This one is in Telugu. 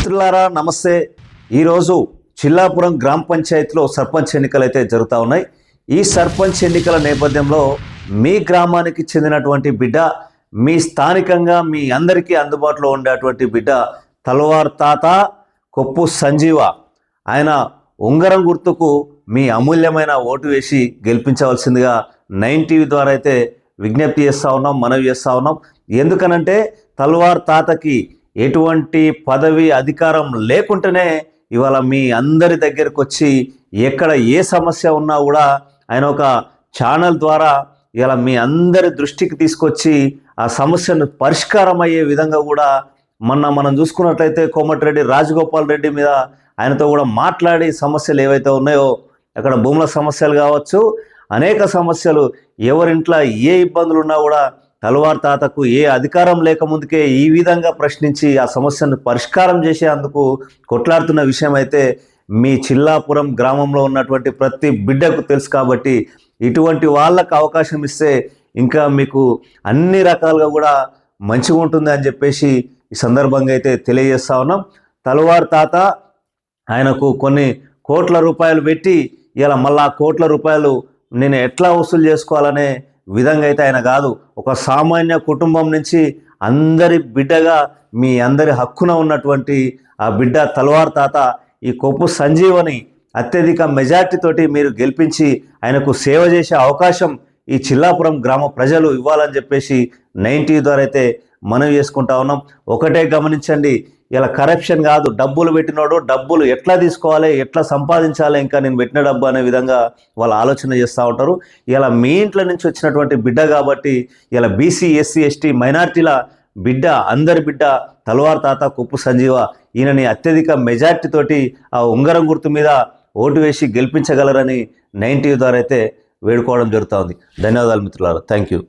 మిత్రులారా నమస్తే. ఈరోజు చిల్లాపురం గ్రామ పంచాయతీలో సర్పంచ్ ఎన్నికలు అయితే జరుగుతూ ఉన్నాయి. ఈ సర్పంచ్ ఎన్నికల నేపథ్యంలో మీ గ్రామానికి చెందినటువంటి బిడ్డ, మీ స్థానికంగా మీ అందరికీ అందుబాటులో ఉండేటువంటి బిడ్డ తల్వార్ తాత కొప్పు సంజీవ, ఆయన ఉంగరం గుర్తుకు మీ అమూల్యమైన ఓటు వేసి గెలిపించవలసిందిగా 9 టీవీ ద్వారా అయితే విజ్ఞప్తి చేస్తూ ఉన్నాం, మనవి చేస్తూ ఉన్నాం. ఎందుకనంటే తల్వార్ తాతకి ఎటువంటి పదవి అధికారం లేకుండానే ఇవాళ మీ అందరి దగ్గరకు వచ్చి ఎక్కడ ఏ సమస్య ఉన్నా కూడా ఆయన ఒక ఛానల్ ద్వారా ఇలా మీ అందరి దృష్టికి తీసుకొచ్చి ఆ సమస్యను పరిష్కారం అయ్యే విధంగా కూడా మనం చూసుకున్నట్లయితే కోమటిరెడ్డి రాజగోపాల్ రెడ్డి మీద ఆయనతో కూడా మాట్లాడి సమస్యలు ఏవైతే ఉన్నాయో, అక్కడ భూముల సమస్యలు కావచ్చు, అనేక సమస్యలు, ఎవరింట్లో ఏ ఇబ్బందులు ఉన్నా కూడా తల్వార్ తాతకు ఏ అధికారం లేకముందుకే ఈ విధంగా ప్రశ్నించి ఆ సమస్యను పరిష్కారం చేసేందుకు కొట్లాడుతున్న విషయం అయితే మీ చిల్లాపురం గ్రామంలో ఉన్నటువంటి ప్రతి బిడ్డకు తెలుసు. కాబట్టి ఇటువంటి వాళ్ళకు అవకాశం ఇస్తే ఇంకా మీకు అన్ని రకాలుగా కూడా మంచిగా ఉంటుంది అని చెప్పేసి ఈ సందర్భంగా అయితే తెలియజేస్తా ఉన్నాం. తల్వార్ తాత ఆయనకు కొన్ని కోట్ల రూపాయలు పెట్టి ఇలా మళ్ళీ ఆ కోట్ల రూపాయలు నేను ఎట్లా వసూలు చేసుకోవాలనే విధంగా అయితే ఆయన కాదు, ఒక సామాన్య కుటుంబం నుంచి అందరి బిడ్డగా మీ అందరి హక్కున ఉన్నటువంటి ఆ బిడ్డ తల్వార్ తాత ఈ కొప్పు సంజీవని అత్యధిక మెజార్టీతోటి మీరు గెలిపించి ఆయనకు సేవ చేసే అవకాశం ఈ చిల్లాపురం గ్రామ ప్రజలు ఇవ్వాలని చెప్పేసి 9 టీవీ ద్వారా అయితే మనవి చేసుకుంటా ఉన్నాం. ఒకటే గమనించండి, ఇలా కరప్షన్ కాదు, డబ్బులు పెట్టినోడు డబ్బులు ఎట్లా తీసుకోవాలి, ఎట్లా సంపాదించాలి, ఇంకా నేను పెట్టిన డబ్బు అనే విధంగా వాళ్ళు ఆలోచన చేస్తూ ఉంటారు. ఇలా మీ ఇంట్లో నుంచి వచ్చినటువంటి బిడ్డ కాబట్టి ఇలా బీసీ, ఎస్సీ, ఎస్టీ, మైనార్టీల బిడ్డ, అందరి బిడ్డ తల్వార్ తాత కొప్పు సంజీవ, ఈయనని అత్యధిక మెజార్టీతోటి ఆ ఉంగరం గుర్తు మీద ఓటు వేసి గెలిపించగలరని 9 టీవీ ద్వారా అయితే వేడుకోవడం జరుగుతూ ఉంది. ధన్యవాదాలు మిత్రులారా, థ్యాంక్ యూ.